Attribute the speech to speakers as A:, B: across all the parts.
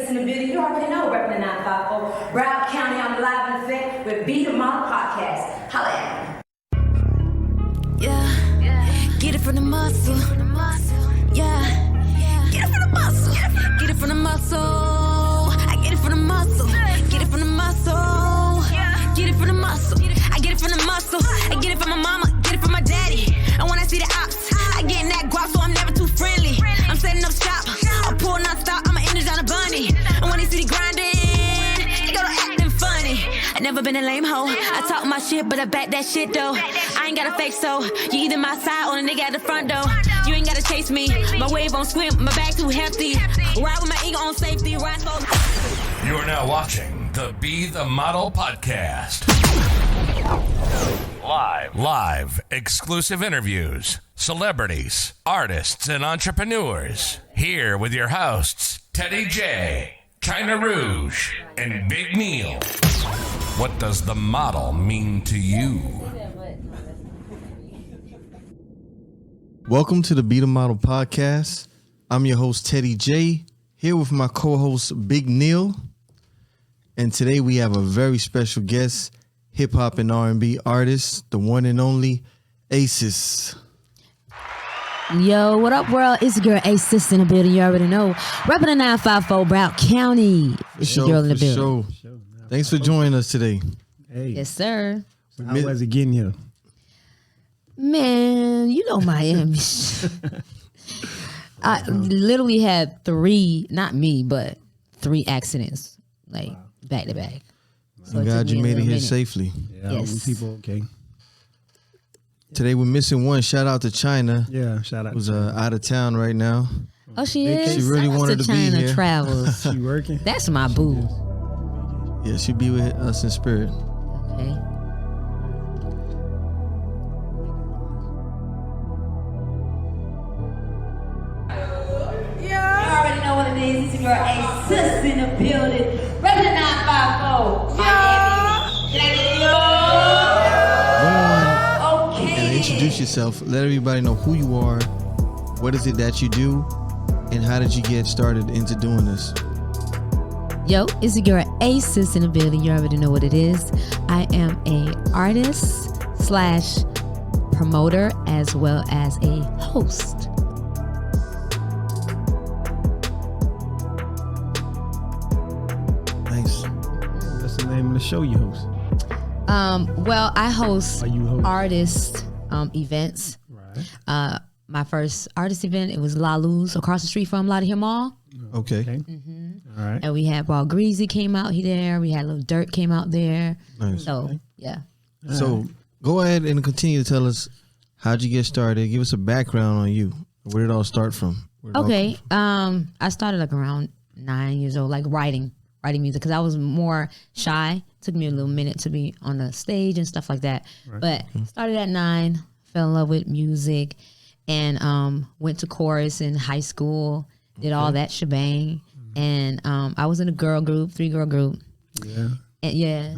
A: Asis in the building. You already know, repping the 954. Broward County, I'm live in effect with Be the Model Podcast. Holla at me.
B: Yeah, get it from the muscle. Yeah, get it from the muscle. Get it from the muscle. I get it from the muscle. Get it from the muscle. Get it from the muscle. I get it from the muscle. I get it from my mama. Get it from my daddy. And when I see the ops, I get in that guap, so I'm never too friendly. I'm setting up shop. I'm pulling out stop. I'm an energy on a bunny. And when they see the grinding, they go to acting funny. I never been a lame hoe. I talk my shit, but I back that shit though. I ain't got a fake so. You either my side or a nigga at the front door. You ain't gotta chase me. My wave on swim. My bag too hefty. Ride with my ego on safety. Ride slow.
C: You're now watching the Be the Model Podcast. Live, exclusive interviews, celebrities, artists, and entrepreneurs. Here with your hosts, Teddy J, China Rouge, and Big Neil. What does the model mean to you?
D: Welcome to the Be the Model Podcast. I'm your host, Teddy J, here with my co-host, Big Neil. And today we have a very special guest, hip-hop and R&B artist, the one and only Asis.
E: Yo, what up, world? It's your girl Asis in the building. You already know. Repping the 954 Broward County. It's your girl in the building.
D: Sure. Thanks for joining us today.
F: Hey.
E: Yes, sir.
F: How was it getting here?
E: Man, you know Miami. I literally had three, not me, but three accidents, like back to back. So
D: I'm glad you made it here
E: minute.
D: safely.
F: Yeah,
E: Yes.
F: people okay.
D: Today we're missing one. Shout out to China.
F: Yeah, shout out.
D: Who's out of town right now.
E: Oh, she is?
D: She really
E: Shout out
D: wanted to be
E: China
D: here.
E: Travels.
F: She working?
E: That's my boo.
D: Yeah, she'll be with us in spirit.
E: Okay.
A: You already know what it is. It's your girl Asis in the building. Repping the 954.
D: Go on and introduce yourself. Let everybody know who you are. What is it that you do? And how did you get started into doing this?
E: Yo, it's your girl Asis in the building. You already know what it is. I am a artist / promoter as well as a host.
D: Nice.
F: What's the name of the show you host?
E: Well, I host
F: Are you host?
E: artist events.
F: Right.
E: My first artist event, it was LULU's across the street from Lotta Hill Mall.
D: Okay.
F: All right.
E: And we had Ball Greasy came out there. We had Lil Dirt came out there.
D: Nice.
E: So, yeah.
D: So go ahead and continue to tell us how'd you get started. Give us a background on you. Where did it all start from?
E: Okay. I started like around 9 years old, like writing music because I was more shy. Took me a little minute to be on the stage and stuff like that.
F: Right.
E: But started at 9, fell in love with music, and went to chorus in high school, did all that shebang. And I was in a girl group, 3-girl group.
F: Yeah.
E: And yeah.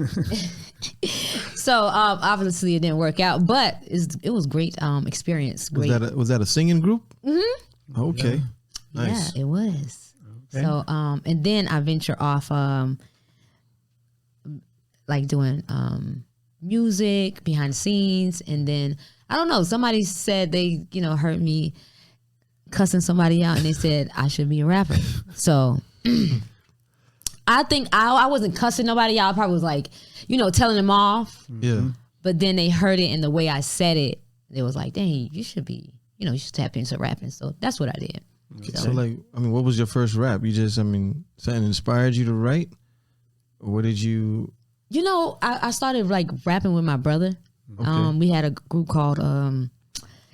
E: So obviously it didn't work out, but it was great experience. Great.
D: Was that a singing group? Mm-hmm. Okay. Nice.
E: Yeah, it was.
F: Okay.
E: So and then I venture off like doing music behind the scenes, and then I don't know, somebody said they, heard me cussing somebody out and they said I should be a rapper. So I think I wasn't cussing nobody out. I probably was like, telling them off.
D: Yeah.
E: But then they heard it in the way I said it. It was like, dang, you should be, you should tap into rapping. So that's what I did.
D: So what was your first rap? You just, something inspired you to write? Or what did you?
E: I started like rapping with my brother.
D: Okay.
E: We had a group called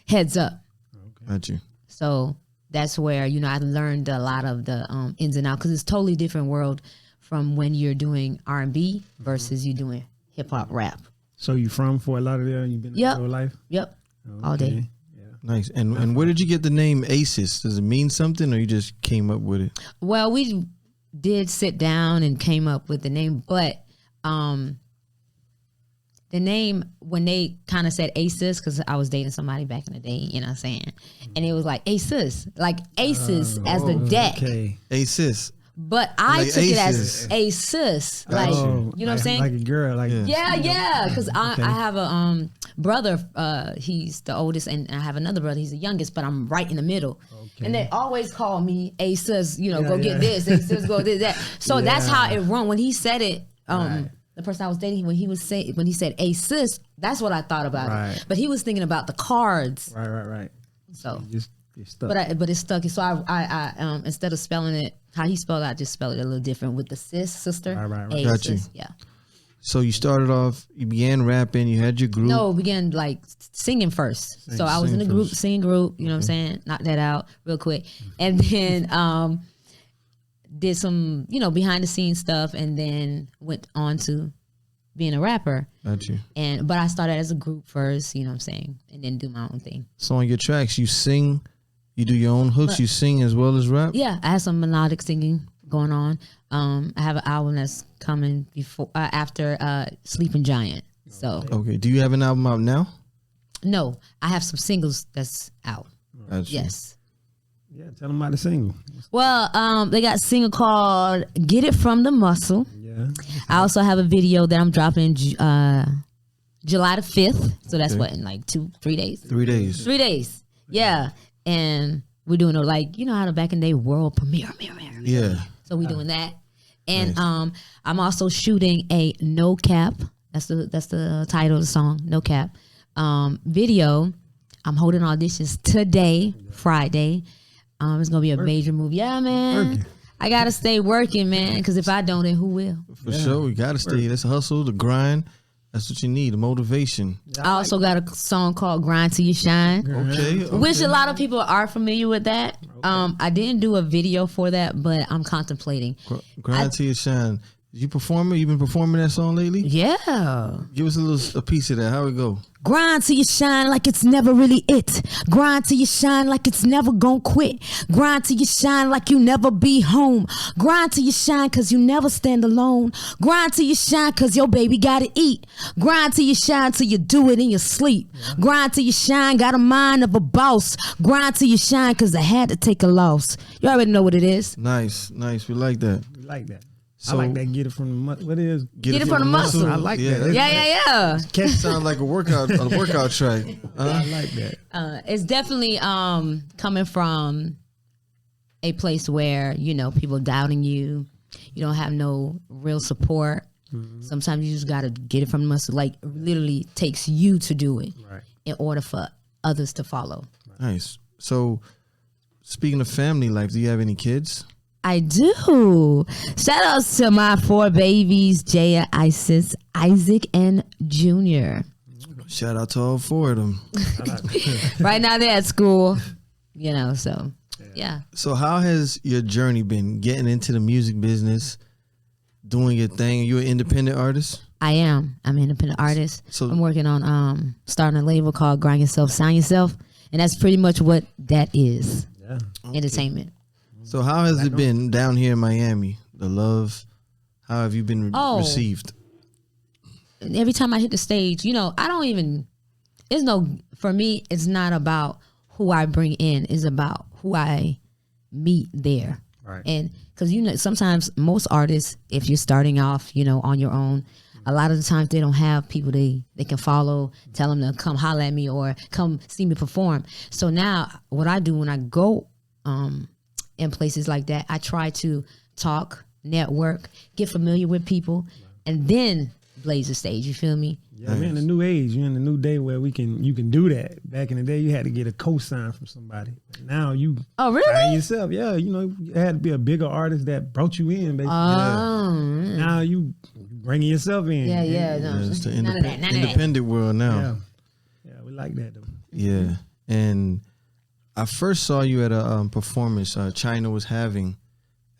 E: Heads Up.
D: Got you.
E: So that's where, I learned a lot of the ins and outs, because it's a totally different world from when you're doing R&B versus you doing hip hop rap.
F: So you from Fort Lauderdale? You been there your whole life?
E: Yep. All day.
F: Yeah.
D: Nice. And where did you get the name Asis? Does it mean something, or you just came up with it?
E: Well, we did sit down and came up with the name, but the name, when they kind of said Asis, because I was dating somebody back in the day, you know what I'm saying? And it was like Asis, like Aces as the deck.
F: Okay.
D: Asis.
E: But I
D: Like
E: took it
D: Asis.
E: as a sis. Like, you know what I'm saying?
F: Like a girl. Like
E: Yeah, because I have a brother. He's the oldest, and I have another brother. He's the youngest, but I'm right in the middle.
F: Okay.
E: And they always call me a sis. You know,
F: Yeah,
E: go
F: yeah.
E: get this. A sis, go get that. So that's how it run. When he said it,
F: Right.
E: the person I was dating, when he said a sis, that's what I thought about
F: Right.
E: it. But he was thinking about the cards.
F: Right.
E: So,
F: Just stuck.
E: but it's stuck. So I instead of spelling it how he spelled it, I just spelled it a little different with the sister.
F: Right.
E: A
D: Got you.
E: sis. Yeah.
D: So you started off, you began rapping, you had your group.
E: No, began like singing first. So I was in a group, singing group, you know what I'm saying? Knocked that out real quick. And then did some, behind the scenes stuff, and then went on to being a rapper.
D: Got you.
E: But I started as a group first, you know what I'm saying? And then do my own thing.
D: So on your tracks, you sing, you do your own hooks, you sing as well as rap?
E: Yeah, I have some melodic singing going on. I have an album that's coming after Sleeping Giant. So
D: Okay. Do you have an album out now?
E: no, I have some singles that's out.
D: Got you.
E: Yes.
F: Yeah, tell them about the single.
E: Well, they got a single called "Get It From the Muscle."
F: Yeah.
E: I also have a video that I'm dropping July the 5th. So that's what, in like 3 days?
D: 3 days.
E: 3 days. Yeah. And we're doing how the back in the day world premiere.
D: Yeah.
E: So we're doing that. And I'm also shooting a No Cap. That's the title of the song, No Cap. Video. I'm holding auditions today, Friday. It's gonna be a major movie. Yeah, man.
F: Working.
E: I gotta stay working, man. Because if I don't, then who will?
D: For sure. You got to stay. That's a hustle, the grind. That's what you need, the motivation.
E: I also got a song called "Grind Till You Shine,"
D: Okay.
E: which a lot of people are familiar with that. I didn't do a video for that, but I'm contemplating.
D: Grind till you shine. You perform it? You been performing that song lately?
E: Yeah.
D: Give us a piece of that. How it go?
E: Grind till you shine like it's never really it. Grind till you shine like it's never gon' quit. Grind till you shine like you never be home. Grind till you shine cause you never stand alone. Grind till you shine cause your baby gotta eat. Grind till you shine till you do it in your sleep. Grind till you shine, got a mind of a boss. Grind till you shine cause I had to take a loss. You already know what it is.
D: Nice. We like that.
F: We like that.
D: So-
F: I like that. Get it from the muscle. What is?
E: Get it from the muscle.
F: I like that.
E: Yeah.
D: Catch sound like a workout track.
F: I like that.
E: It's definitely coming from a place where people doubting you. You don't have no real support. Sometimes you just gotta get it from the muscle. Like literally takes you to do it in order for others to follow.
D: Nice. So, speaking of family life, do you have any kids?
E: I do. Shout outs to my 4 babies, Jaya, Isis, Isaac, and Junior.
D: Shout out to all 4 of them.
E: Right now they're at school, so yeah.
D: So, how has your journey been getting into the music business, doing your thing? Are you an independent artist?
E: I am. I'm an independent artist.
D: So-
E: I'm working on starting a label called Grind Yourself, Sign Yourself. And that's pretty much what that is.
F: Yeah.
E: Entertainment.
D: So, how has it been down here in Miami? The love, how have you been received?
E: And every time I hit the stage, I don't even, for me, it's not about who I bring in. It's about who I meet there.
F: Right.
E: And because, sometimes most artists, if you're starting off, on your own, a lot of the times they don't have people they can follow, tell them to come holler at me or come see me perform. So now what I do when I go in places like that, I try to talk, network, get familiar with people, and then blaze the stage. You feel me?
F: Yeah, we're in a new age. You're in a new day where you can do that. Back in the day, you had to get a cosign from somebody. Now you
E: Oh,
F: sign
E: really?
F: yourself. Yeah, you had to be a bigger artist that brought you in. Basically.
E: Oh,
F: Now you bringing yourself in.
E: yeah. No,
D: Yeah, it's the
E: none of that. None of that.
D: independent world now.
F: Yeah, we like that though.
D: Yeah. And I first saw you at a performance China was having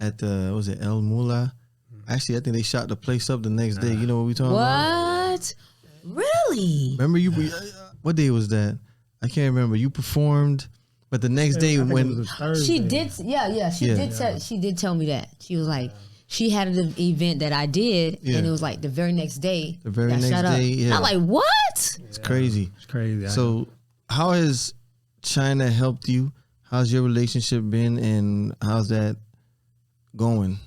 D: at the, was it El Mula? Actually, I think they shot the place up the next day. You know what we talking about?
E: What? Really?
D: Remember you? What day was that? I can't remember. You performed, but the next day
F: I think it
D: when
F: was a Thursday.
E: She did. Yeah. She did tell me that. She was like, she had an event that I did,
D: Yeah.
E: and it was like the very next day.
D: The very
E: got
D: next
E: shut up.
D: day, yeah.
E: I'm like, what?
D: it's crazy.
F: It's crazy.
D: So, how has China helped you? How's your relationship been, and how's that going?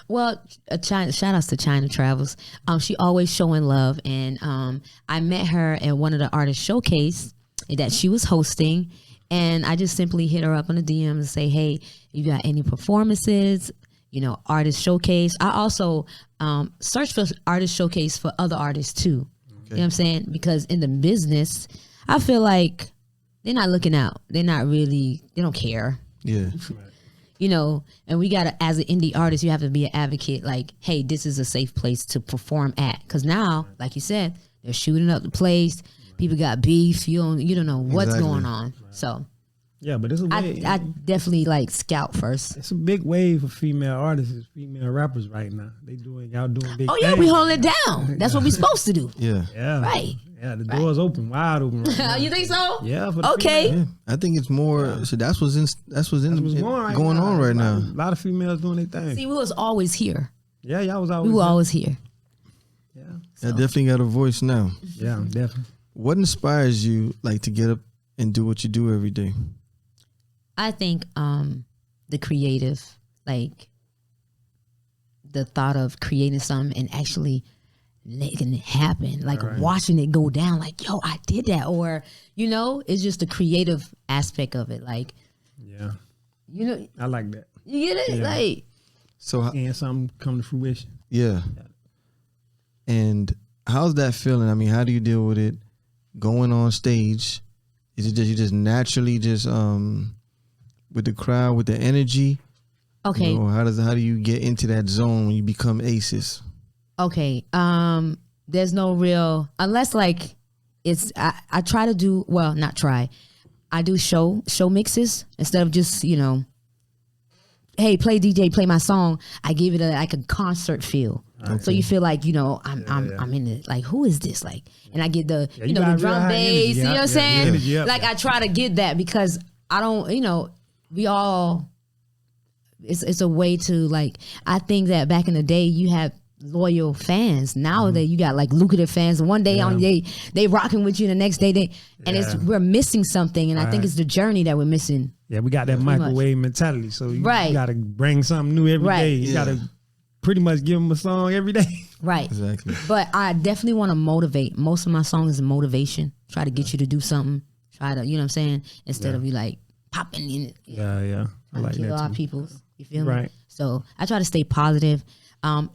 E: Well, shout outs to China Travels. She always showing love, and I met her at one of the artist showcase that she was hosting, and I just simply hit her up on the DM and say, hey, you got any performances? Artist showcase. I also search for artist showcase for other artists too. Okay. You know what I'm saying? Because in the business, I feel like they're not looking out. They're not really. They don't care.
D: Yeah.
E: And we gotta, as an indie artist, you have to be an advocate. Like, hey, this is a safe place to perform at. Because now, like you said, they're shooting up the place. People got beef. You don't know what's going on. So.
F: Yeah, but it's a wave.
E: I definitely scout first.
F: It's a big wave for female artists, female rappers right now. Y'all doing big.
E: Oh yeah,
F: things.
E: we holding it down. That's what we supposed to do.
F: Yeah.
E: Right.
F: Yeah, the door's open, wide open. Right now.
E: You think so?
F: Yeah. For the
E: okay.
F: female.
D: Yeah. I think it's more. So that's what's going on right now.
F: A lot of females doing their thing.
E: See, we was always here.
F: Yeah, y'all was always.
E: We were
F: here.
E: always here.
F: Yeah.
D: I definitely got a voice now.
F: Yeah, definitely.
D: What inspires you to get up and do what you do every day?
E: I think the creative, the thought of creating something and actually making it happen, watching it go down, yo, I did that, or it's just the creative aspect of it,
F: yeah, I like that.
E: You get it,
F: yeah.
D: So
F: and something come to fruition.
D: Yeah. And how's that feeling? I mean, how do you deal with it going on stage? Is it just you just naturally just with the crowd, with the energy?
E: Okay.
D: How do you get into that zone when you become Asis?
E: Okay. There's no real, unless it's I try to do, well, not try. I do show mixes instead of just, hey, play DJ, play my song. I give it a concert feel. Okay. So you feel I'm in it. Who is this? And I get the the drum bass. You know what I'm saying? I try to get that because I don't. We all. It's a way to I think that back in the day you had loyal fans. Nowadays you got lucrative fans. One day they rocking with you, the next day we're missing something, and I think it's the journey that we're missing.
F: Yeah, we got that microwave mentality. So you got to bring something new every day. You got to pretty much give them a song every day.
E: Right.
D: Exactly.
E: But I definitely want to motivate. Most of my songs is motivation. Try to get you to do something. Try to, you know what I'm saying? Instead of you popping in it.
F: Yeah. I like
E: kill
F: that
E: our
F: too.
E: people. You feel me?
F: Right.
E: So I try to stay positive. I'm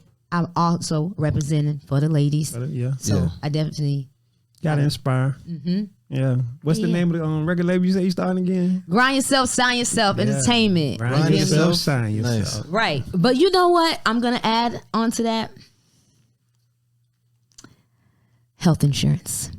E: also representing for the ladies.
F: Yeah.
E: So I definitely
F: gotta inspire. Mm-hmm. Yeah. What's the name of the record label you say you starting again?
E: Grind Yourself, Sign Yourself, Entertainment.
F: Grind Yourself, Sign Yourself.
D: Nice.
E: Right. But you know what? I'm gonna add onto that. Health insurance.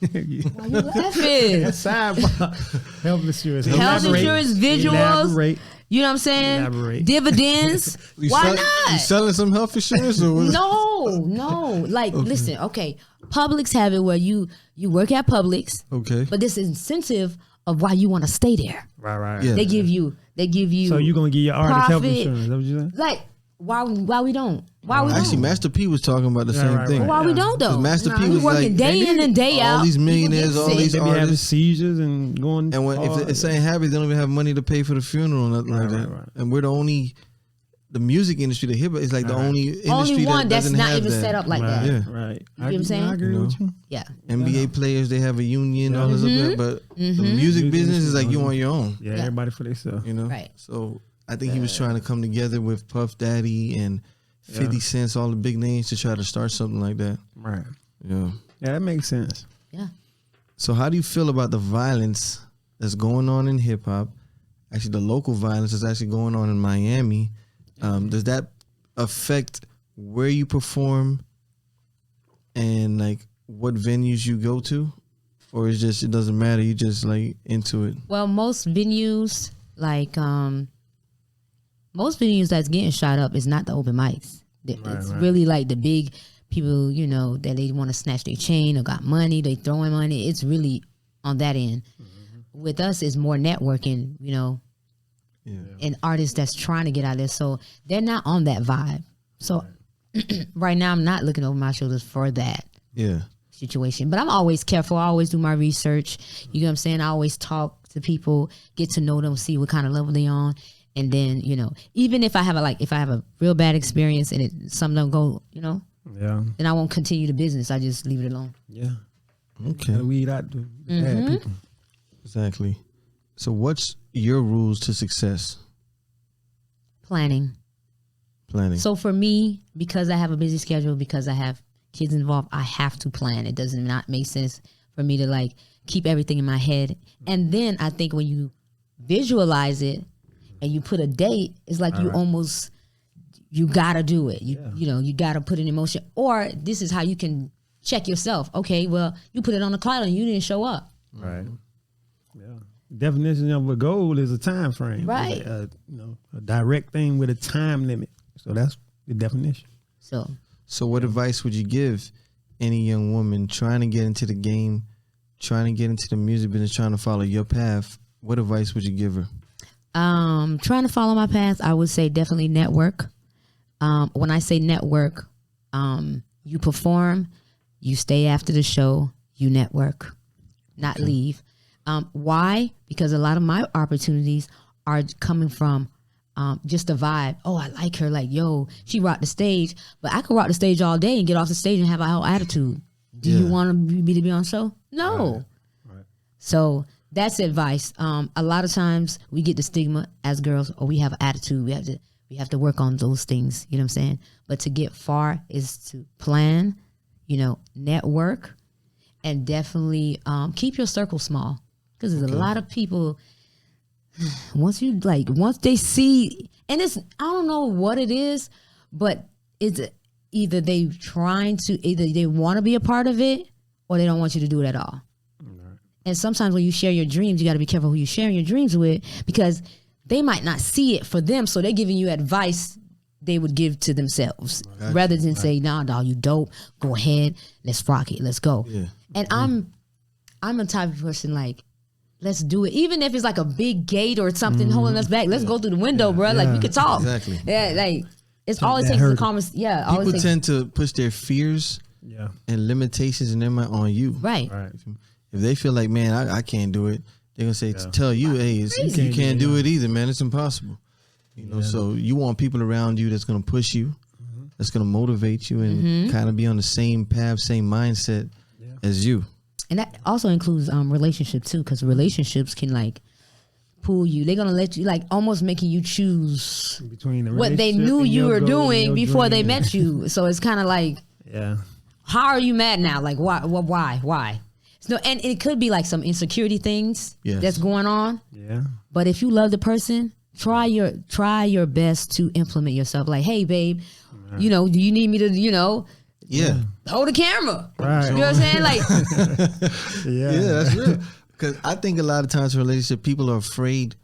E: Why you laughing?
F: Sidebar. Health insurance.
E: Health insurance, visuals.
F: Elaborate.
E: You know what I'm saying?
F: Elaborate.
E: Dividends. Why not?
D: You selling some health insurance? Or
E: No. Listen, okay. Publix have it where you work at Publix.
D: Okay.
E: But this incentive of why you want to stay there.
F: Right.
D: Yeah.
E: They give you.
F: So you gonna give your artist health
E: profit.
F: insurance? Is that what you saying?
E: Why we don't? Why we
D: Actually,
E: don't?
D: Master P was talking about the same thing.
E: Why we don't though?
D: 'Cause Master P
E: we
D: was
E: working day in and day out.
D: All these millionaires, all these
F: They be having
D: artists.
F: seizures and going.
D: And if it's ain't happy, they don't even have money to pay for the funeral or nothing like that.
F: Right.
D: And we're the only, the music industry, the hip hop is the only industry
E: one
D: that
E: that's
D: doesn't
E: not
D: have
E: even
D: that.
E: set up like
F: Right.
E: that.
D: Yeah.
F: Right.
E: You know what I'm saying?
F: I agree with you.
E: Yeah.
D: NBA players, they have a union, all this other, but the music business is you on your own.
F: Yeah, everybody for themselves.
E: Right.
D: So I think he was trying to come together with Puff Daddy and 50 Cent, all the big names to try to start something like that.
F: Right.
D: Yeah.
F: Yeah, that makes sense.
E: Yeah.
D: So how do you feel about the violence that's going on in hip hop? Actually, the local violence that's actually going on in Miami. Does that affect where you perform and what venues you go to? Or it's just, it doesn't matter, you just into it?
E: Well, most venues that's getting shot up is not the open mics. It's really the big people, that they want to snatch their chain or got money, they throwing money. It's really on that end. Mm-hmm. With us, it's more networking, and artists that's trying to get out there. So they're not on that vibe. So right now, I'm not looking over my shoulders for that situation. But I'm always careful. I always do my research. You know what I'm saying? I always talk to people, get to know them, see what kind of level they on. And then, even if I have a real bad experience and something don't go,
F: Yeah.
E: then I won't continue the business. I just leave it alone.
F: Yeah.
D: Okay.
F: Gotta weed out the bad people.
D: Exactly. So what's your rules to success?
E: Planning. So for me, because I have a busy schedule, because I have kids involved, I have to plan. It does not make sense for me to keep everything in my head. And then I think when you visualize it and you put a date, it's like you gotta do it. You gotta put it in motion. Or this is how you can check yourself. Okay, well, you put it on the calendar and you didn't show up.
F: Right. Yeah. Definition of a goal is a time frame.
E: Right.
F: A direct thing with a time limit. So that's the definition.
D: So what advice would you give any young woman trying to get into the game, trying to get into the music business, trying to follow your path? What advice would you give her?
E: Trying to follow my path, I would say definitely network. When I say network, you perform, you stay after the show, you network, not leave. Why? Because a lot of my opportunities are coming from just a vibe. Oh, I like her. Like, yo, she rocked the stage. But I could rock the stage all day and get off the stage and have a whole attitude. Do you want me to be on the show? No.
F: Right.
E: So that's advice. A lot of times we get the stigma as girls, or we have an attitude. We have to work on those things. You know what I'm saying? But to get far is to plan, network, and definitely keep your circle small. Because there's a lot of people, once they see, and I don't know what it is, but it's either they want to be a part of it, or they don't want you to do it at all. Right. And sometimes when you share your dreams, you got to be careful who you're sharing your dreams with, because they might not see it for them, so they're giving you advice they would give to themselves, rather than say, "Nah, dog, you dope. Go ahead, let's rock it, let's go." Yeah. And I'm a type of person let's do it. Even if it's a big gate or something holding us back, let's go through the window, bro. We could talk.
D: Exactly.
E: Yeah, it's all it takes is a conversation. Yeah.
D: People tend to push their fears and limitations in their mind on you.
E: Right.
D: If they feel like, man, I can't do it, they're going to say, tell you, hey, you can't do it either, man. It's impossible. So you want people around you that's going to push you, that's going to motivate you and kind of be on the same path, same mindset as you.
E: And that also includes relationships too, because relationships can pull you. They're gonna let you almost making you choose
F: between
E: what they knew you were doing before they met you. So it's kind of how are you mad now? Why? So, and it could be some insecurity things that's going on. Yeah. But if you love the person, try your best to implement yourself. Hey, babe, do you need me to hold the camera?
F: Right.
E: You know what I'm saying?
D: Yeah, that's real. Because I think a lot of times in relationship, people are afraid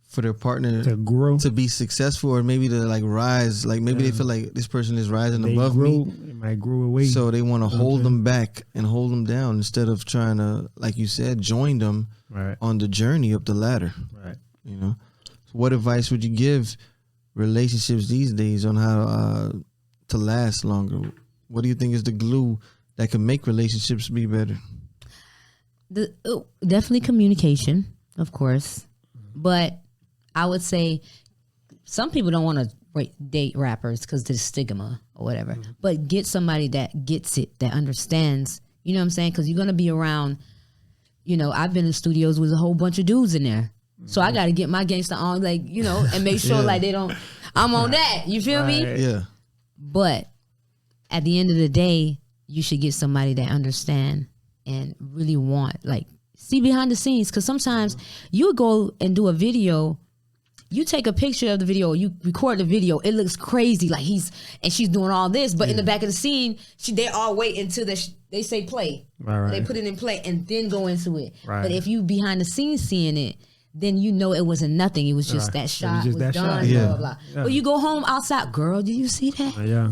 D: for their partner
F: to grow,
D: to be successful, or maybe to rise. Maybe they feel like this person is rising above me.
F: It might grow away.
D: So they want to hold them back and hold them down instead of trying to, like you said, join them on the journey up the ladder.
F: Right.
D: So what advice would you give relationships these days on how to last longer? What do you think is the glue that can make relationships be better?
E: Definitely communication, of course. But I would say some people don't want to date rappers because there's stigma or whatever. Mm-hmm. But get somebody that gets it, that understands. You know what I'm saying? Because you're going to be around, I've been in studios with a whole bunch of dudes in there. Mm-hmm. So I got to get my gangster on, and make sure they don't, I'm on that. You feel me?
D: Yeah.
E: But at the end of the day, you should get somebody that understand and really want, see behind the scenes. Because sometimes you go and do a video, you take a picture of the video, you record the video, it looks crazy, she's doing all this, but in the back of the scene, they all wait until they say play. Right. They put it in play and then go into it. Right. But if you behind the scenes seeing it, then it wasn't nothing. It was just that shot was done, blah, blah, blah. Yeah. But you go home outside, girl, did you see that?
F: Yeah.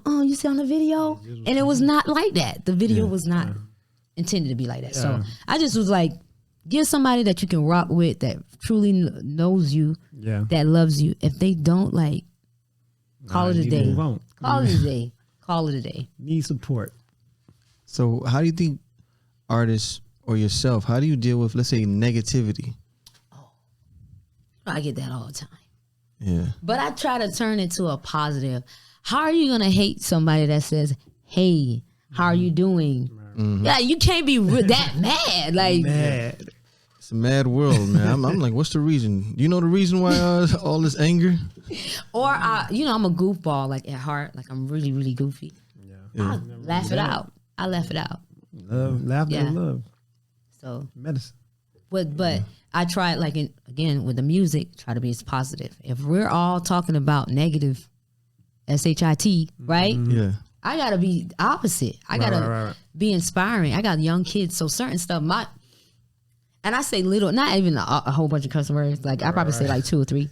E: You see on the video? And it was not like that. The video was not intended to be like that. Yeah. So I just was get somebody that you can rock with, that truly knows you, that loves you. If they don't, call it a day. Call it a day. Call it a day.
F: Need support.
D: So how do you think artists or yourself, how do you deal with, let's say, negativity?
E: I get that all the time.
D: Yeah.
E: But I try to turn it to a positive. How are you gonna hate somebody that says, "Hey, how are you doing?" Yeah, you can't be that mad. Like,
F: Mad.
D: It's a mad world, man. I'm like, what's the reason? You know the reason why all this anger?
E: or I'm a goofball. Like at heart, like I'm really, really goofy.
D: Yeah.
E: I laugh it out.
F: Love, laughter,
E: Yeah.
F: and love.
E: So,
F: Medicine.
E: but I try like again with the music, try to be as positive. If we're all talking about negative, SHIT, right?
D: Yeah.
E: I gotta be opposite. I gotta
F: right.
E: be inspiring. I got young kids, so certain stuff. And I say little, not even a whole bunch of customers. Like I probably say like 2 or 3.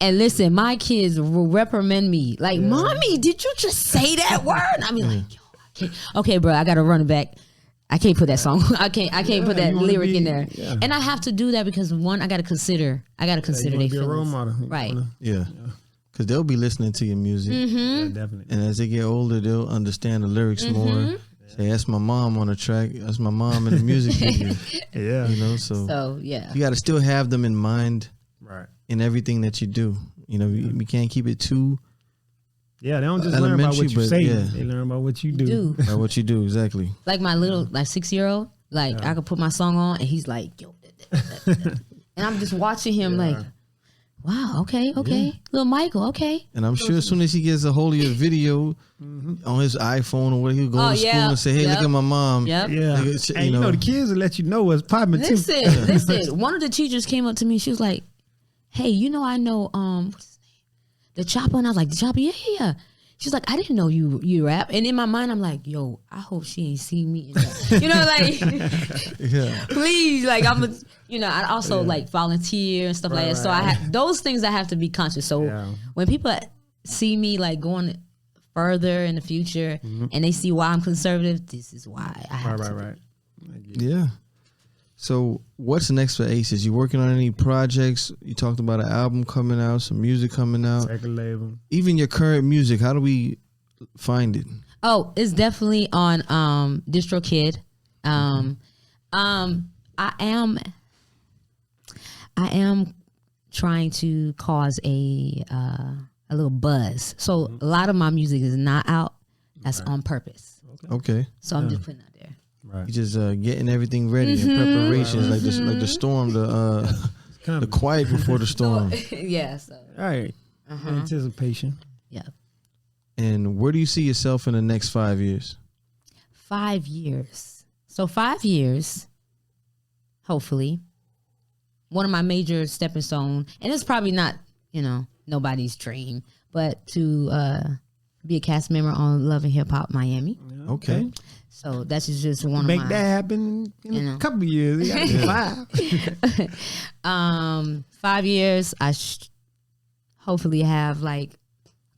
E: And listen, my kids will reprimand me. Like, "Mommy, did you just say that word?" I mean, like, yo, I can't. Okay, bro, I gotta run it back. I can't put that song. I can't put that lyric in there.
F: Yeah.
E: And I have to do that because one, I gotta consider their
F: be a role
E: feelings.
F: model. You
E: Right.
F: wanna-
D: Yeah. Because they'll be listening to your music.
F: Yeah, definitely.
D: And as they get older, they'll understand the lyrics more. Say, that's my mom on the track. That's my mom in the music video.
F: Yeah.
D: You know, so
E: So yeah.
D: you got to still have them in mind
F: Right.
D: in everything that you do. You know, we can't keep it too
F: Yeah, they don't just learn about what
D: elementary,
F: you
D: but
F: say.
D: yeah.
F: They learn about what you do.
D: about what you do. Exactly.
E: Like my little 6-year-old, like I could put my song on and he's like, yo, and I'm just watching him like, wow, okay. Little Michael, okay.
D: And I'm sure as soon as he gets a hold of your video on his iPhone or whatever, he'll go to school and say, "Hey, look at my mom."
E: Yep.
F: Yeah.
D: Nigga,
F: And you know the kids will let you know what's popping too.
E: Listen. One of the teachers came up to me. She was like, "Hey, I know what's his name? The Chopper." And I was like, "The Chopper, yeah." She's like, "I didn't know you rap." And in my mind, I'm like, "Yo, I hope she ain't seen me." In that. Like,
D: Yeah.
E: please, like I also like volunteer and stuff like that. So I have those things I have to be conscious. So when people see me like going further in the future and they see why I'm conservative, this is why I have to.
F: Right.
D: Yeah. So what's next for Asis? You working on any projects? You talked about an album coming out, some music coming out.
F: Record label.
D: Even your current music, how do we find it?
E: Oh, it's definitely on DistroKid. I am trying to cause a little buzz. So a lot of my music is not out. That's on purpose.
D: Okay.
E: So I'm just putting it out there.
F: Right.
D: You just getting everything ready in preparations, like the storm, the quiet before the storm.
E: Yeah. So
F: All right. Anticipation.
E: yeah.
D: And where do you see yourself in the next 5 years?
E: 5 years. So 5 years, hopefully. One of my major stepping stone, and it's probably not, nobody's dream, but to be a cast member on Love and Hip Hop Miami.
D: Okay.
E: So that's just one of
F: Make
E: my.
F: that happen in a couple of years. You got 5.
E: 5 years, I hopefully have like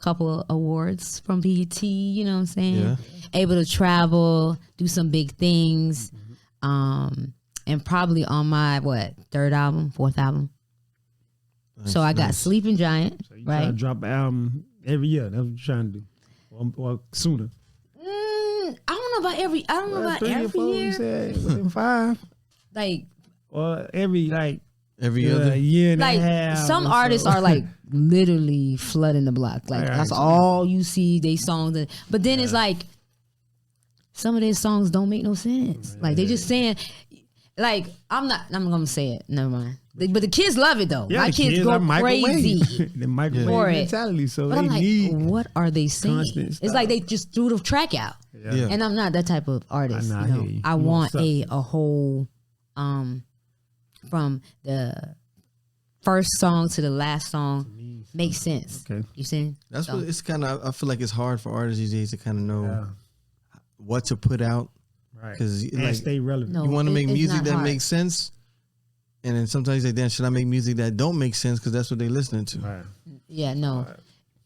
E: a couple of awards from BET. You know what I'm saying?
D: Yeah.
E: Able to travel, do some big things, and probably on my 4th album. So I got
D: nice.
E: Sleeping Giant,
F: So you try to
E: right?
F: drop an album every year. That's what you're trying to do. Or sooner.
E: I don't know about every. I don't know about
F: 3 or
E: every
F: 4, you
E: year.
F: said, within 5.
E: Like
F: Or every
D: Every other.
F: year and
E: like
F: a half.
E: some
F: or
E: artists
F: so.
E: are like literally flooding the block. Like
F: Right.
E: that's all you see. They songs, but then it's like some of their songs don't make no sense. Like they just saying, like I'm gonna say it. Never mind. But the kids love it though.
F: Yeah,
E: My
F: the
E: kids go
F: are microwave.
E: crazy
F: The microwave
E: for it.
F: mentality. So
E: But
F: they
E: I'm like,
F: need.
E: what are they saying?
F: constant
E: It's
F: stuff.
E: like they just threw the track out.
D: Yeah.
E: And I'm not that type of artist.
F: I
E: you know?
F: hear you.
E: I
F: You
E: want
F: want
E: a whole from the first song to the last song makes sense.
F: Okay.
E: You see?
D: That's
E: So,
D: what it's kind of. I feel like it's hard for artists these days to kind of know what to put out
F: Right.
D: because
F: And
D: like
F: stay relevant.
E: No.
D: you want to make
E: it's
D: music
E: not
D: that
E: hard.
D: makes sense, and then sometimes they then should I make music that don't make sense because that's what they're listening to.
F: Right.
E: yeah, no.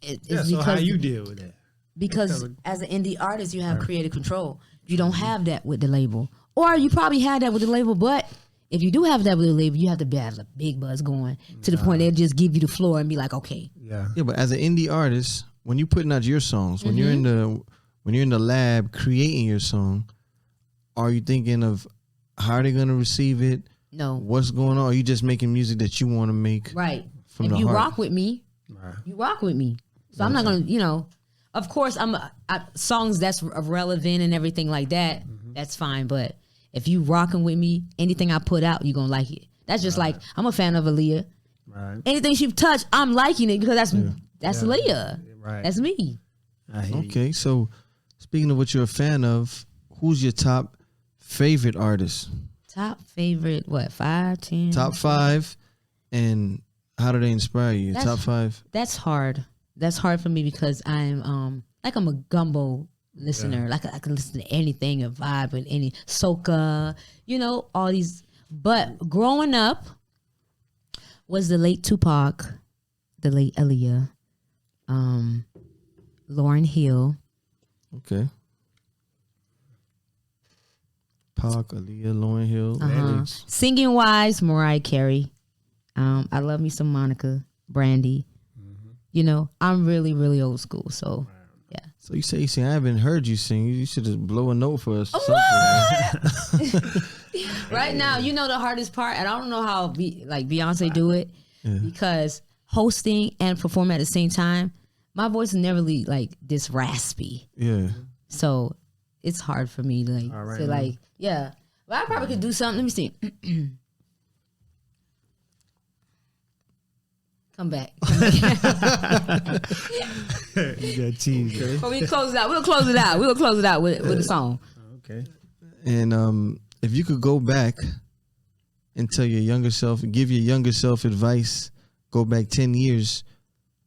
E: It's
F: Yeah, so how
E: because
F: you deal with that?
E: because as an indie artist, you have creative control. You don't have that with the label, or you probably had that with the label. But if you do have that with the label, you have to have a big buzz going to the point they'll just give you the floor and be like, okay,
F: Yeah.
D: Yeah, but as an indie artist, when you're putting out your songs, when you're in the lab creating your song, are you thinking of how are they going to receive it?
E: no,
D: What's going on? Are you just making music that you want to make?
E: right.
D: From
E: If
D: the
E: you
D: heart.
E: rock with me,
F: Right.
E: you rock with me. So I'm not gonna, of course songs that's relevant and everything like that. That's fine. But if you rocking with me, anything I put out, you gonna like it. That's just like I'm a fan of Aaliyah.
F: Right.
E: Anything she touched, I'm liking it because that's Aaliyah.
F: Right.
E: That's me.
D: Okay, so speaking of what you're a fan of, who's your top favorite artist?
E: Top favorite, 5, 10?
D: Top 5, and how do they inspire you? Top 5.
E: That's hard. That's hard for me because I'm I'm a gumbo listener. Like I can listen to anything and vibe with any soca, all these. But growing up was the late Tupac, the late Aaliyah, Lauryn Hill.
D: Okay. Pac, Aaliyah, Lauryn Hill.
E: Singing wise, Mariah Carey. I love me some Monica, Brandy. I'm really, really old school. So, yeah.
D: So you say you sing. I haven't heard you sing. You should just blow a note for us.
E: Right now, the hardest part, and I don't know how Beyonce do it, because hosting and performing at the same time, my voice is never this raspy.
D: Yeah.
E: So it's hard for me to yeah. But I probably could do something. Let me see. Come back.
F: You got teased. Okay.
E: But we close it out. We'll close it out. We'll close it out with a song.
F: Okay.
D: And if you could go back and tell your younger self, give your younger self advice, go back 10 years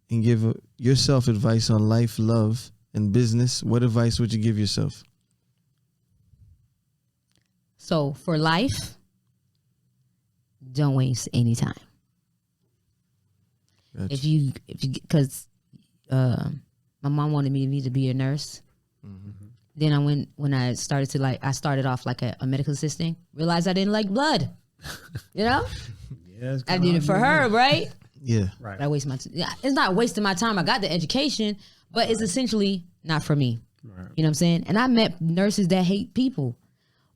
D: and give yourself advice on life, love, and business, what advice would you give yourself?
E: So for life, don't waste any time.
D: Gotcha.
E: If you, because my mom wanted me to be a nurse. Then when I started to I started off like a medical assistant, realized I didn't like blood.
F: Yeah,
E: I did it for her, right?
D: Yeah.
F: Right.
E: I waste my time. Yeah, it's not wasting my time. I got the education, but it's essentially not for me.
F: Right.
E: You know what I'm saying? And I met nurses that hate people.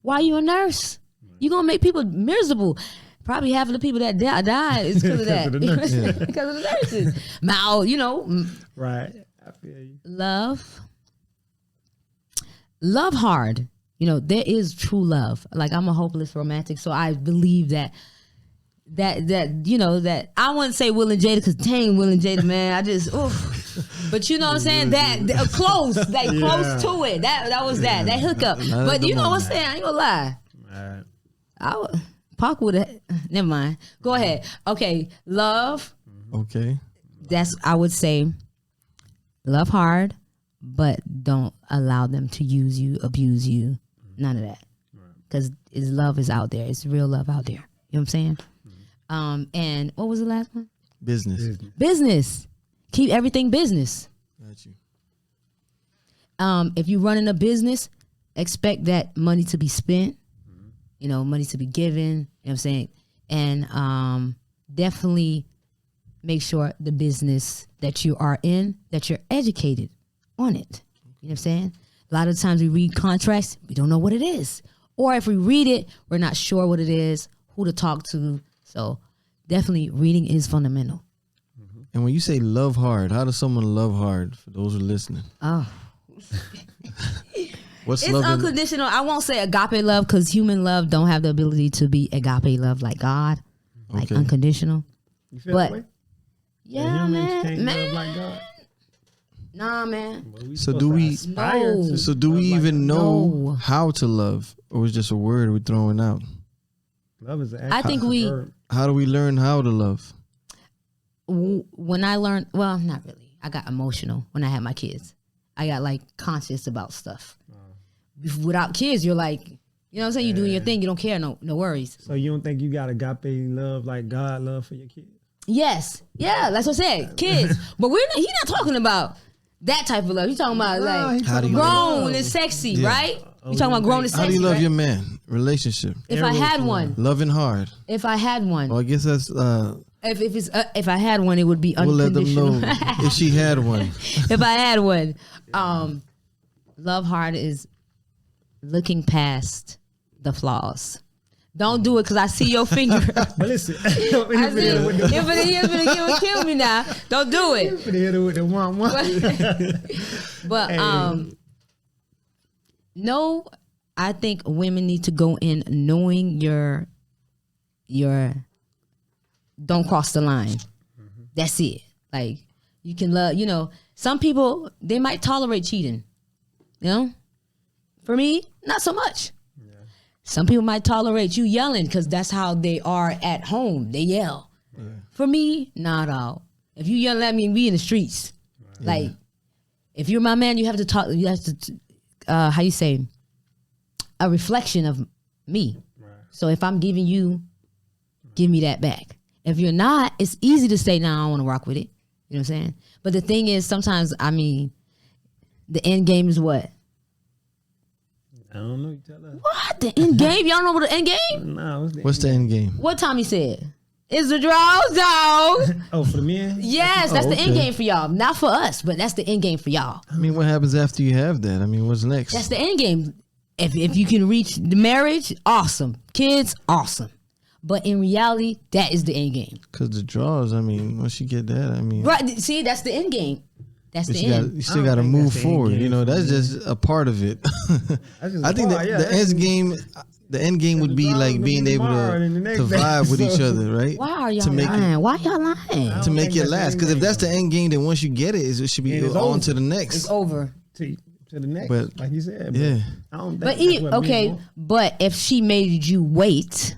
E: Why are you a nurse? You gonna make people miserable. Probably half of the people that died is because of that. Because of the nurses.
F: Right. I feel you.
E: Love hard. There is true love. Like I'm a hopeless romantic, so I believe that I wouldn't say Will and Jada because dang Will and Jada, man, I just but you know what I'm saying, that close, close to it. That was that hookup. But you know what I'm saying, I ain't gonna lie.
F: Right.
E: Pac would have. Never mind. Go ahead. Okay, love.
D: Okay.
E: That's, I would say, love hard, but don't allow them to use you, abuse you. None of that. Because love is out there. It's real love out there. You know what I'm saying? And what was the last one? Business. Keep everything business.
D: Got you.
E: If you're running a business, expect that money to be spent, money to be given, you know what I'm saying? And definitely make sure the business that you are in, that you're educated on it. You know what I'm saying? A lot of times we read contracts, we don't know what it is. Or if we read it, we're not sure what it is, who to talk to. So definitely reading is fundamental.
D: And when you say love hard, how does someone love hard for those who are listening?
E: Oh.
D: What's
E: It's
D: love?
E: unconditional. I won't say agape love because human love don't have the ability to be agape love like God, like unconditional.
F: You feel
E: But
F: that way?
E: yeah,
F: Humans can't
E: man.
F: love like God.
E: Nah, man.
F: Well,
D: So do we?
E: No.
D: So do we even know
E: No.
D: how to love, or is it just a word we're throwing out?
F: Love is an
E: I think we-
F: verb.
D: How do we learn how to love?
E: When I learned, well, not really. I got emotional when I had my kids. I got conscious about stuff. Without kids, you're you know what I'm saying? You're doing your thing. You don't care. No worries.
F: So you don't think you got agape love like God love for your kids?
E: Yes. Yeah, that's what I said. Kids. But he's not talking about that type of love. He's talking about
D: How do you
E: grown and sexy, right? You're talking about grown and sexy.
D: How do you love
E: right?
D: your man? Relationship.
E: If I had one.
D: Loving hard.
E: If I had one.
D: Well, I guess that's.
E: If I had one, it would be
D: We'll let them
E: unconditional.
D: know if she had one.
E: If I had one. Love hard is looking past the flaws. Don't do it because I see your finger.
F: But listen,
E: I see it will kill me now. Don't do it.
F: with the one.
E: But
F: Hey.
E: no, I think women need to go in knowing your don't cross the line. That's it. Like you can love, some people they might tolerate cheating. For me, not so much. Yeah. Some people might tolerate you yelling because that's how they are at home. They yell. Yeah. For me, not all. If you yell at me, we in the streets. Right. Like, if you're my man, you have to talk. You have to, how you say, a reflection of me. Right. So if I'm giving you, give me that back. If you're not, it's easy to say, "Nah, I don't want to rock with it." You know what I'm saying? But the thing is, sometimes, the end game is what?
F: I don't know. You tell us.
E: What? The end game? Y'all know what the end game?
F: No,
D: what's the end game?
E: What Tommy said? It's the draws, dog.
F: Oh, for the men?
E: Yes, that's the end game for y'all. Not for us, but that's the end game for y'all.
D: I mean, what happens after you have that? I mean, what's next?
E: That's the end game. If you can reach the marriage, awesome. Kids, awesome. But in reality, that is the end game.
D: Because the draws, once you get that,
E: Right, see, that's the end game. That's the end.
D: You still got to move forward. That's just a part of it. I think the end game would be like being able to vibe with each other, right?
E: Why are y'all lying? Why y'all lying?
D: To make it last. Because if that's the end game, then once you get it, it should be on to the next.
E: It's over.
F: To the next,
D: but,
F: like you said.
D: Yeah.
F: I don't think
E: but if she made you wait,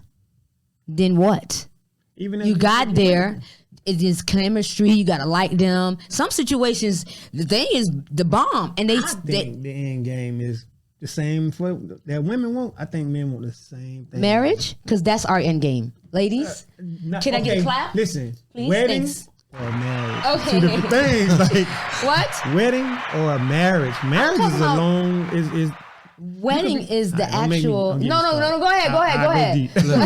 E: then what?
F: Even if
E: you got there. It is chemistry. You gotta like them. Some situations, the thing is the bomb, and
F: I think the end game is the same for that women want. I think men want the same thing.
E: Marriage, because that's our end game, ladies. Can I get a clap?
F: Listen,
E: please?
F: Weddings or marriage,
E: okay.
F: 2 different things. Like
E: what?
F: Wedding or marriage? Marriage is a long is.
E: Wedding is the actual. No. Go ahead.
D: Look.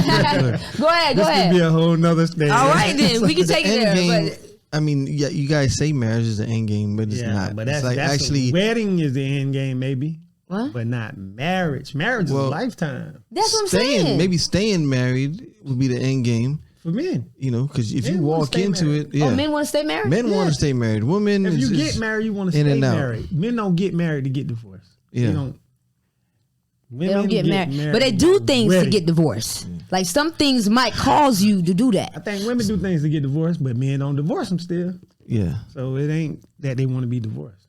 E: Go ahead.
F: This could be a whole nother stage.
E: All right, then we can take it there.
D: Game, you guys say marriage is the end game, but it's not.
F: But
D: it's
F: that's
D: actually
F: wedding is the end game, maybe.
E: What?
F: But not marriage. Marriage is a lifetime.
E: That's what I'm saying.
D: Maybe staying married would be the end game.
F: For men.
D: Because if you walk into it. Yeah.
E: Oh, men want to stay married?
D: Men want to stay married. Women,
F: if you get married, you want to stay married. Men don't get married to get divorced.
D: Yeah.
E: They don't get married. But they do things to get divorced. Like some things might cause you to do that.
F: I think women do things to get divorced, but men don't divorce them still.
D: Yeah.
F: So it ain't that they want to be divorced.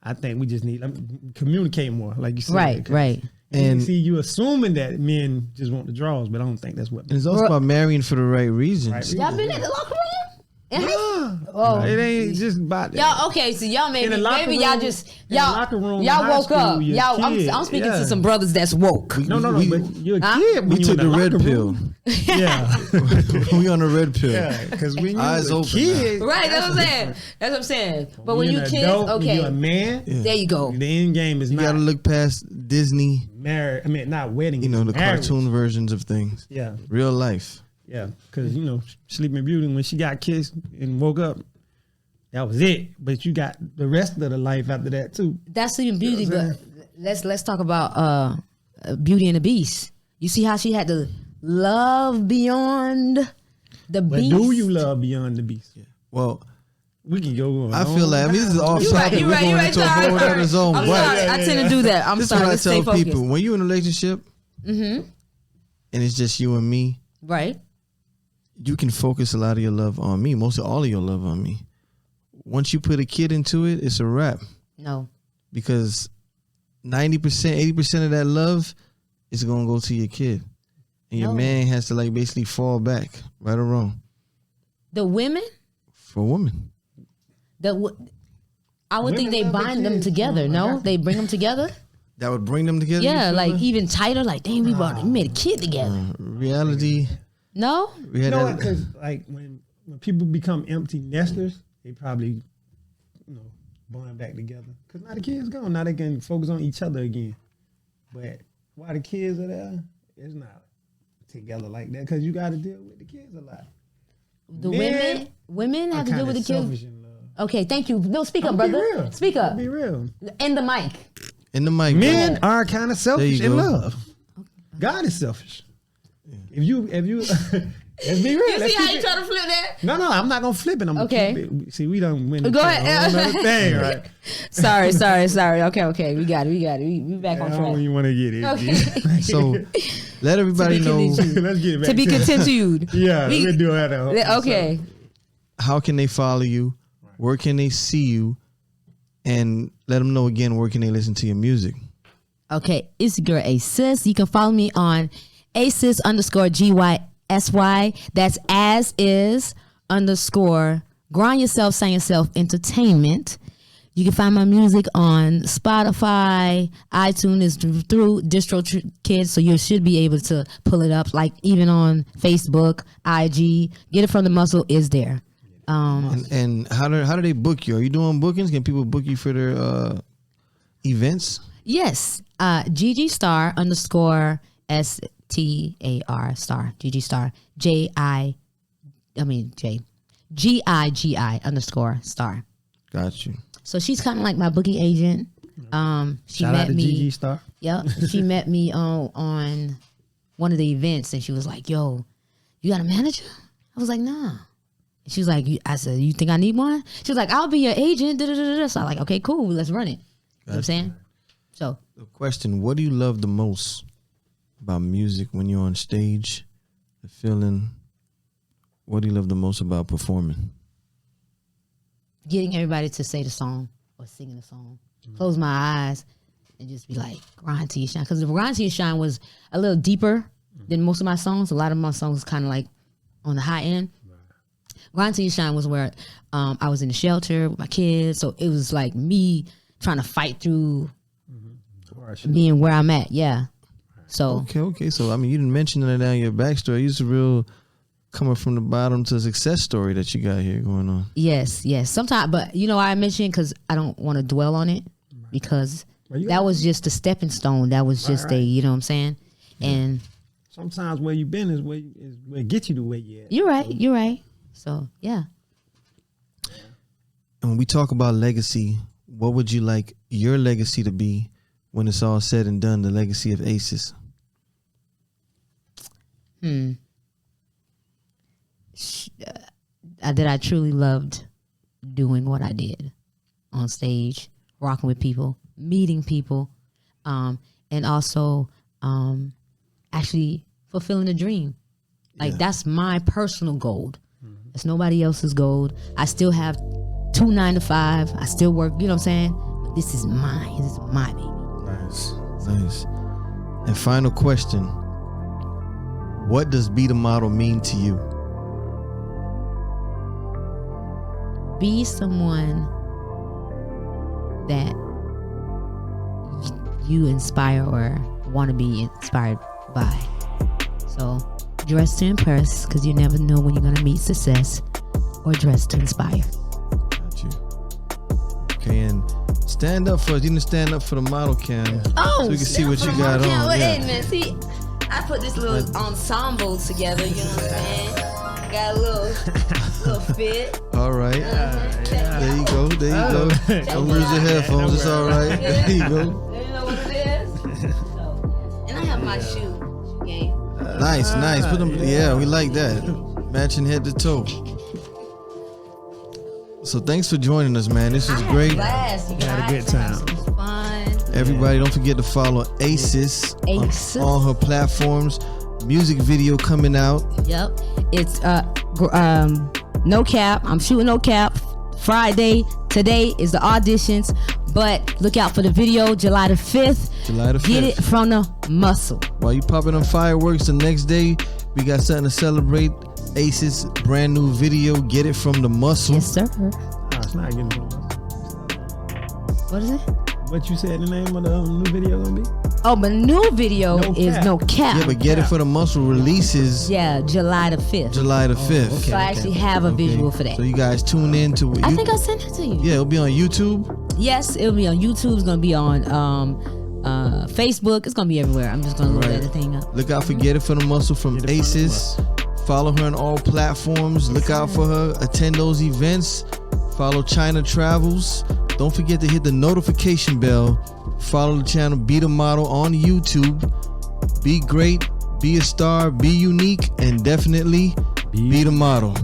F: I think we just need communicate more, like you said.
E: Right.
F: And see, you assuming that men just want the draws, but I don't think that's what.
D: And it's also about marrying for the right reasons.
E: Y'all been at the locker room?
F: Yeah.
E: Oh,
F: it ain't just about that.
E: Y'all okay? So y'all maybe y'all just
F: locker room,
E: y'all woke
F: school,
E: up. Y'all, I'm speaking to some brothers that's woke.
F: No, but you're a kid.
D: We took the red pill.
F: Yeah,
D: we on the red pill.
F: Yeah, because when you
D: eyes open,
F: kid,
E: right? That's what I'm saying. That's what I'm saying. But when you kids,
F: okay, when you're a man.
E: Yeah. There you go.
F: The end game is
D: you gotta look past Disney.
F: Marriage. Not wedding.
D: The marriage. Cartoon versions of things.
F: Yeah,
D: real life.
F: Yeah, because Sleeping Beauty, when she got kissed and woke up, that was it. But you got the rest of the life after that too.
E: That's Sleeping Beauty, but let's talk about Beauty and the Beast. You see how she had to love beyond the beast.
F: But do you love beyond the beast?
D: Yeah. Well,
F: we can go on.
D: I feel like this is off topic. We're going into a whole other zone.
E: I'm sorry. I tend to do that. I'm sorry.
D: This is what I tell people. When you're in a relationship, and it's just you and me,
E: right?
D: You can focus a lot of your love on me, most of all of your love on me. Once you put a kid into it, it's a wrap.
E: No.
D: Because 90%, 80% of that love is going to go to your kid. And your man has to basically fall back, right or wrong.
E: The women?
D: For women.
E: I would think they bind them together, no? They bring them together?
D: That would bring them together?
E: Yeah, even tighter, damn, we made a kid together.
D: Reality...
E: No,
F: because when people become empty nesters, they probably bond back together. Because now the kids gone, now they can focus on each other again. But while the kids are there, it's not together like that because you got to deal with the kids a lot.
E: The women have to deal with the kids. Okay, thank you. No, speak up, brother.
F: Be real.
E: Speak up.
F: Be real.
E: In the mic.
D: In the mic.
F: Men are kind of selfish in
D: go.
F: love. God is selfish. If you, let's be real.
E: You see how you try to flip that?
F: No, I'm not gonna flip it. I'm
E: Okay.
F: gonna keep it. See, we done win.
E: Go ahead.
F: Another thing, right?
E: Sorry. Okay. We got it. We back on
F: I
E: track.
F: don't even want to get it.
E: Okay.
D: So let everybody know
F: Let's get it back
E: To be continued.
F: Yeah,
E: We-
F: we'll do that.
E: Okay.
D: how can they follow you, where can they see you, and let them know again where can they listen to your music.
E: Okay, it's your girl Asis. You can follow me on Asis _GYSY. That's as is _ grind yourself, sign yourself entertainment. You can find my music on Spotify, iTunes through DistroKid, so you should be able to pull it up. Like even on Facebook, IG, Get It From The Muscle is there.
D: And how do they book you? Are you doing bookings? Can people book you for their events?
E: Yes, GG Star _ STAR star GG Star GIGI _ star.
D: Got you.
E: So she's kind of like my booking agent. She
F: Shout
E: met
F: out to
E: me.
F: Gigi Star.
E: Yep, she met me on one of the events, and she was like, "Yo, you got a manager?" I was like, "Nah." And she was like, I said, "You think I need one?" She was like, "I'll be your agent." So I'm like, "Okay, cool, let's run it." You know what I'm saying? So
D: The question: what do you love the most about music when you're on stage? The feeling. What do you love the most about performing?
E: getting everybody to say the song or singing the song. Close my eyes and just be like, grind till you shine. Because the grind till you shine was a little deeper than most of my songs. A lot of my songs kind of like on the high end. Grind till you shine was where I was in the shelter with my kids. So it was like me trying to fight through being where I'm at. Yeah. So
D: Okay. So I mean, you didn't mention that down your backstory. It's a real coming from the bottom to success story that you got here going on.
E: yes. Sometimes, but you know, I mentioned because I don't want to dwell on it because that was just a stepping stone. That was just a, you know what I'm saying? Yeah. And
F: sometimes where you been is where it gets you to where you at.
E: You're right. So yeah.
D: And when we talk about legacy, what would you like your legacy to be when it's all said and done, the legacy of Asis?
E: That I truly loved doing what I did on stage, rocking with people, meeting people, and also actually fulfilling a dream. Like that's my personal goal. It's nobody else's goal. I still have 2 9-to-5. I still work, you know what I'm saying? But this is mine. This is my baby.
D: Nice. And final question. What does Be the Model mean to you?
E: Be someone that you inspire or want to be inspired by. So dress to impress, because you never know when you're going to meet success, or dress to inspire.
D: Got you. Okay, and stand up for us. You can stand up for the model cam so we can see what you got on.
E: Wait a minute. See, I put this little ensemble together, you know what I'm saying? Got a little fit.
D: All right. There you go. Don't lose your headphones. It's all right. There you go.
E: You know what it is? So, and I have my shoe game.
D: Nice. Put them. Yeah, we like that. Matching head to toe. So thanks for joining us, man. This was great.
F: Had a good time.
E: Fun.
D: Everybody, don't forget to follow Asis on all her platforms. Music video coming out.
E: Yep. It's no cap. I'm shooting no cap. Friday. Today is the auditions, but look out for the video July the 5th. Get it from the muscle.
D: While you popping them fireworks, the next day we got something to celebrate. Asis brand new video, Get It From The Muscle.
E: Yes, sir.
F: It's not getting from us.
E: What is it?
F: What you said the name of the new video gonna be?
E: Oh, but new video is no cap.
D: Yeah, but Get It For The Muscle releases
E: July the 5th.
D: July the 5th.
E: So I actually have a visual for that.
D: So you guys tune in to it.
E: I think I sent it to you.
D: Yeah, it'll be on YouTube.
E: Yes, it'll be on YouTube. It's gonna be on Facebook. It's gonna be everywhere. I'm just gonna load everything up.
D: Look out for Get It For The Muscle from Asis. Follow her on all platforms. Look out for her. Attend those events. Follow China Travels. Don't forget to hit the notification bell. Follow the channel Be The Model on YouTube. Be great. Be a star, be unique, and definitely be the model.